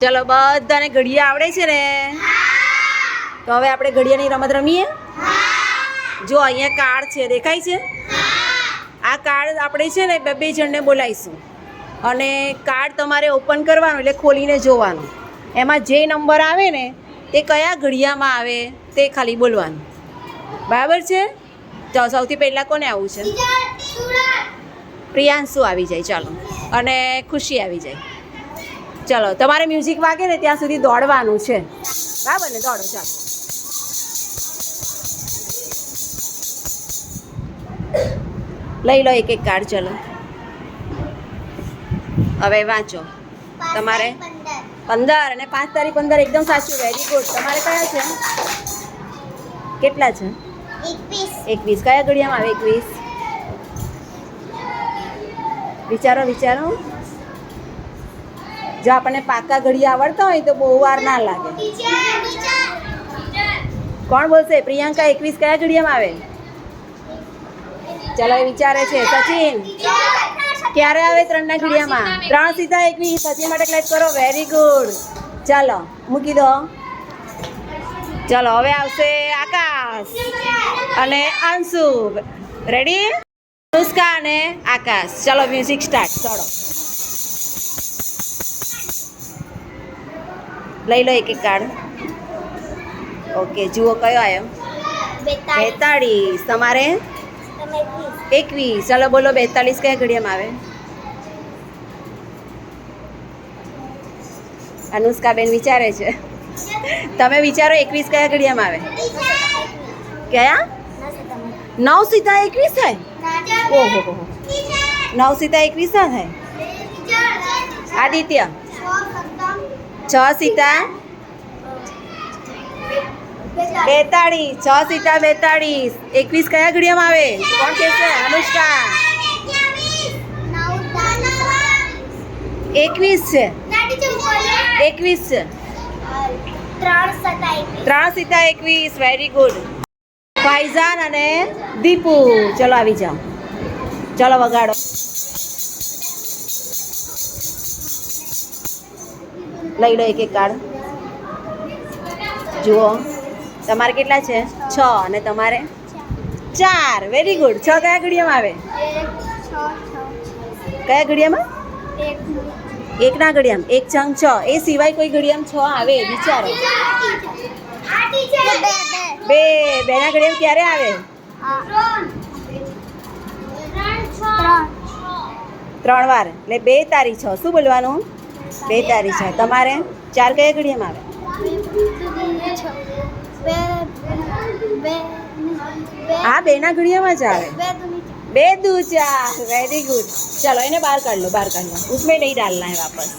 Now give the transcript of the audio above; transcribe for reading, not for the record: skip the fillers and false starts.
ચલો બધાને ઘડિયા આવડે છે ને? તો હવે આપણે ઘડિયાની રમત રમીએ. જો અહીંયા કાર્ડ છે, દેખાય છે? આ કાર્ડ આપણે છે ને બે જણને બોલાવીશું અને કાર્ડ તમારે ઓપન કરવાનું, એટલે ખોલીને જોવાનું. એમાં જે નંબર આવે ને તે કયા ઘડિયામાં આવે તે ખાલી બોલવાનું. બરાબર છે? તો સૌથી પહેલાં કોને આવવું છે? પ્રિયાંશુ આવી જાય. ચાલો, અને ખુશી આવી જાય. ચલો, તમારે મ્યુઝિક વાગે ને ત્યાં સુધી દોડવાનું છે. બરાબર ને? દોડો. ચાલો, લઈ લો એક એક કાર્ડ. ચલો, હવે વાંચો. તમારે 15 અને 5 તારીખ 15 એકદમ સાચું. Very good. તમારે કયા છે? કેટલા છે? 21. કયા ઘડિયામાં આવે 21? વિચારો વિચારો. જો આપણને પાકા ઘડિયા આવડતા હોય તો બહુ વાર ના લાગે. કોણ બોલશે? પ્રિયંકા 21 કયા ઘડિયામાં આવે? ચાલો, એ વિચારે છે. સચિન ક્યારે આવે? 3 ના ઘડિયામાં. 3 સીધા 21. સચિન માટે ક્લેપ કરો. Very good. ચાલો, મૂકી દો. ચાલો, હવે આવશે આકાશ અને અંશુ. રેડી? અનુષ્કા અને આકાશ. ચાલો, મ્યુઝિક સ્ટાર્ટ. ચાલો, લઈ લો એક એક કાર્ડ. ઓકે, જુઓ કયો આવ્યો? 42. તમારે 21. ચાલો બોલો, 42 કયા ઘડિયામાં આવે? અનુષ્કા બેન વિચારે છે. તમે વિચારો, 21 કયા ઘડિયામાં આવે? કયા? 9 સીધા 21 થાય? ઓહો, 9 સીધા 21 ના થાય? આદિત્ય 6 સીધા 42. 6 સીધા 42. 21 કયા ઘડિયામાં આવે? કોણ કહેશે? અનુષ્કા 21 છે. 21 છે. 3 સીધા 21. Very good. ફાઈઝાન અને દીપુ. ચલો, આવી જાઓ. ચલો, વગાડો. લઈ લો એક એક કાર્ડ. જુઓ, તમારે કેટલા છે? 6. અને તમારે 4. Very good. 6 કયા ઘડિયામાં આવે? કયા ઘડિયામાં? 1 ના ઘડિયામાં. 1 છંગ 6. એ સિવાય કોઈ ઘડિયામાં 6 આવે? વિચારો. 2 ના ઘડિયામાં ક્યારે આવે? 3 વાર. એટલે 2 તારી 6. શું બોલવાનું? 2 તારી 6. તમારે 4 કયા ઘડિયામાં આવે? હા, 2 ના ઘડિયામાં જ આવે. 2 દુ 4. Very good. ચલો, એને બહાર કાઢ લો. બહાર કાઢ લો. उसमें नहीं डालना है वापस.